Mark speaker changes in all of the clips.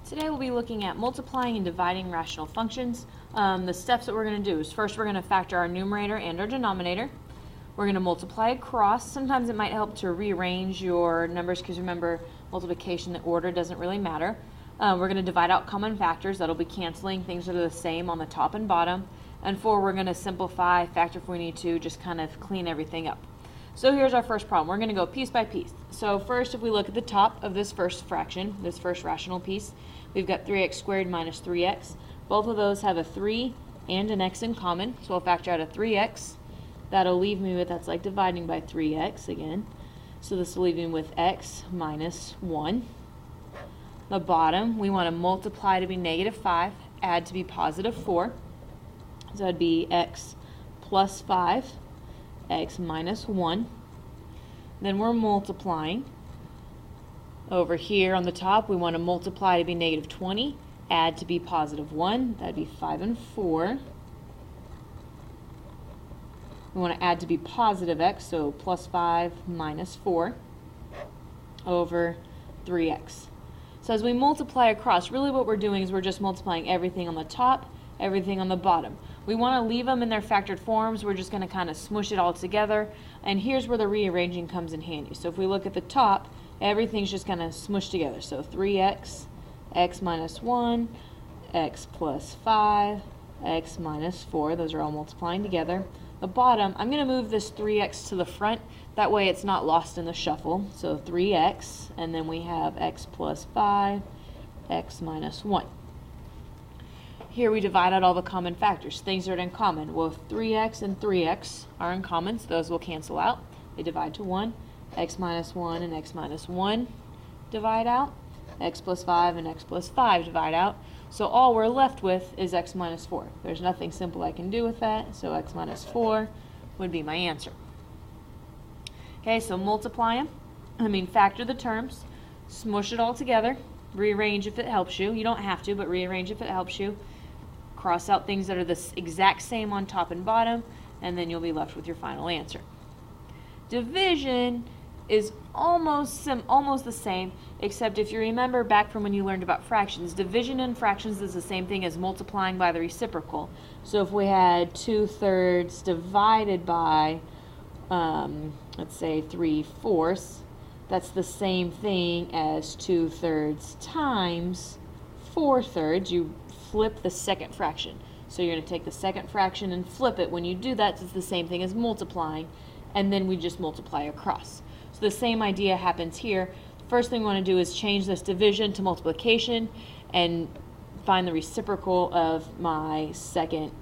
Speaker 1: Today we'll be looking at multiplying and dividing rational functions. The steps that we're going to do is first we're going to factor our numerator and our denominator. We're going to multiply across. Sometimes it might help to rearrange your numbers because remember multiplication, the order doesn't really matter. We're going to divide out common factors. That'll be canceling things that are the same on the top and bottom. And 4, we're going to simplify, factor if we need to, just kind of clean everything up. So here's our first problem. We're going to go piece by piece. So first, if we look at the top of this first fraction, this first rational piece, we've got 3x squared minus 3x. Both of those have a 3 and an x in common, so we'll factor out a 3x. That'll leave me with, that's like dividing by 3x again. So this will leave me with x minus 1. The bottom, we want to multiply to be negative 5, add to be positive 4. So that'd be x plus 5. X minus 1. Then we're multiplying. Over here on the top, we want to multiply to be negative 20, add to be positive 1. That'd be 5 and 4. We want to add to be positive x, so plus 5 minus 4 over 3x. So as we multiply across, really what we're doing is we're just multiplying everything on the top, everything on the bottom. We want to leave them in their factored forms. We're just going to kind of smush it all together. And here's where the rearranging comes in handy. So if we look at the top, everything's just going to smush together. So 3x, x minus 1, x plus 5, x minus 4. Those are all multiplying together. The bottom, I'm going to move this 3x to the front. That way it's not lost in the shuffle. So 3x, and then we have x plus 5, x minus 1. Here we divide out all the common factors, things that are in common. Well, if 3x and 3x are in common, so those will cancel out. They divide to 1. X minus 1 and x minus 1 divide out. X plus 5 and x plus 5 divide out. So all we're left with is x minus 4. There's nothing simple I can do with that, so x minus 4 would be my answer. Okay, so multiply them. Factor the terms, smush it all together, rearrange if it helps you. You don't have to, but rearrange if it helps you. Cross out things that are the exact same on top and bottom, and then you'll be left with your final answer. Division is almost the same, except if you remember back from when you learned about fractions, division in fractions is the same thing as multiplying by the reciprocal. So if we had 2/3 divided by, let's say 3/4, that's the same thing as 2/3 times 4/3. You flip the second fraction. So you're going to take the second fraction and flip it. When you do that, it's the same thing as multiplying, and then we just multiply across. So the same idea happens here. First thing we want to do is change this division to multiplication and find the reciprocal of my second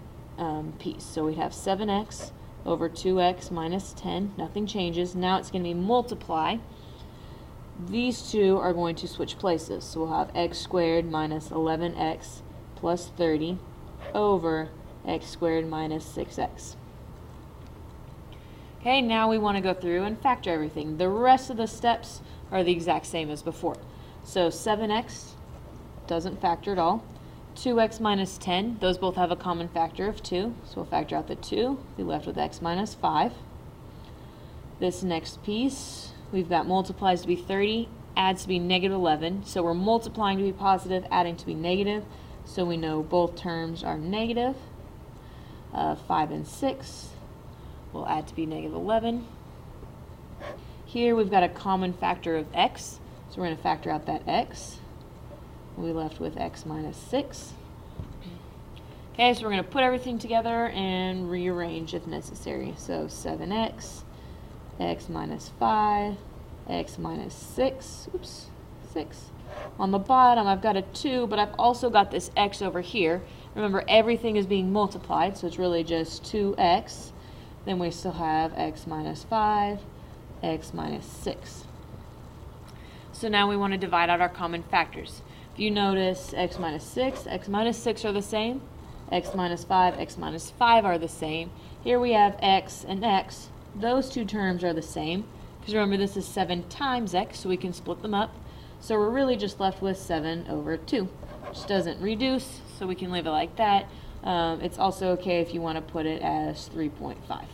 Speaker 1: piece. So we have 7x over 2x minus 10. Nothing changes. Now it's going to be multiply. These two are going to switch places. So we'll have x squared minus 11x plus 30 over x squared minus 6x. Okay, now we want to go through and factor everything. The rest of the steps are the exact same as before. So 7x doesn't factor at all. 2x minus 10, those both have a common factor of 2. So we'll factor out the 2. Be left with x minus 5. This next piece, we've got multiplies to be 30, adds to be negative 11. So we're multiplying to be positive, adding to be negative. So we know both terms are negative. 5 and 6 will add to be negative 11. Here we've got a common factor of x. So we're going to factor out that x. We'll be left with x minus 6. Okay, so we're going to put everything together and rearrange if necessary. So 7x, x minus 5, x minus 6. Oops, 6. On the bottom, I've got a 2, but I've also got this x over here. Remember, everything is being multiplied, so it's really just 2x. Then we still have x minus 5, x minus 6. So now we want to divide out our common factors. If you notice, x minus 6 are the same. X minus 5, x minus 5 are the same. Here we have x and x. Those two terms are the same. Because remember, this is 7 times x, so we can split them up. So we're really just left with 7 over 2, which doesn't reduce, so we can leave it like that. It's also okay if you want to put it as 3.5.